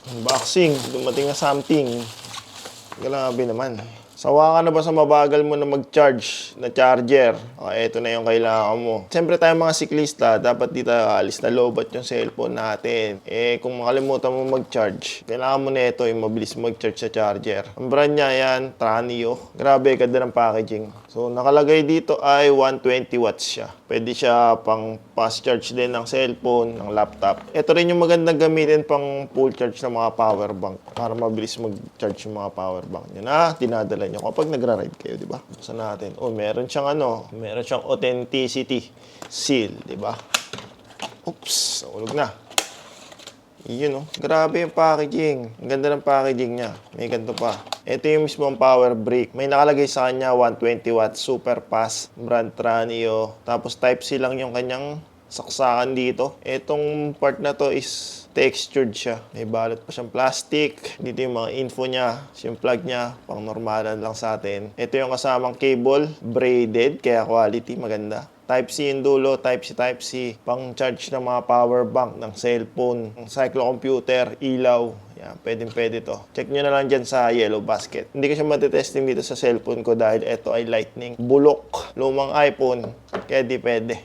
Unboxing. Dumating na something. Grabe naman. Sawa ka na ba sa mabagal mo na mag-charge na charger? Ito na yung kailangan mo. Siyempre tayo mga siklista, dapat di tayo alis na lobat yung cellphone natin. Kung makalimutan mo mag-charge, kailangan mo na ito yung mabilis mag-charge sa charger. Ang brand niya yan, Tranio. Grabe, ganda ng packaging. So, nakalagay dito ay 120 watts siya. Pwede siya pang fast charge din ng cellphone, ng laptop. Ito rin yung magandang gamitin pang full charge ng mga power bank para mabilis mag-charge yung mga power bank nyo na dinadala nyo kapag nagra-ride kayo, di ba? Buksan natin. Meron siyang meron siyang authenticity seal, di ba? Oops, nahulog na. Yun grabe yung packaging. Ang ganda ng packaging niya. May ganito pa. Ito yung mismo ang power brick. May nakalagay sa kanya 120 watts super fast brand Tranio. Tapos Type-C lang yung kanyang saksakan dito. Itong part na to is textured siya. May balot pa siyang plastic. Dito yung mga info niya. Yung plug niya. Pang normalan lang sa atin. Ito yung kasamang cable. Braided. Kaya quality maganda. Type-C yung dulo, Type-C, pang-charge ng mga power bank ng cellphone, ng cyclocomputer, ilaw. Yan, pwede to. Check nyo na lang dyan sa yellow basket. Hindi ko siya matitesting dito sa cellphone ko dahil ito ay lightning. Bulok, lumang iPhone, kaya di pwede.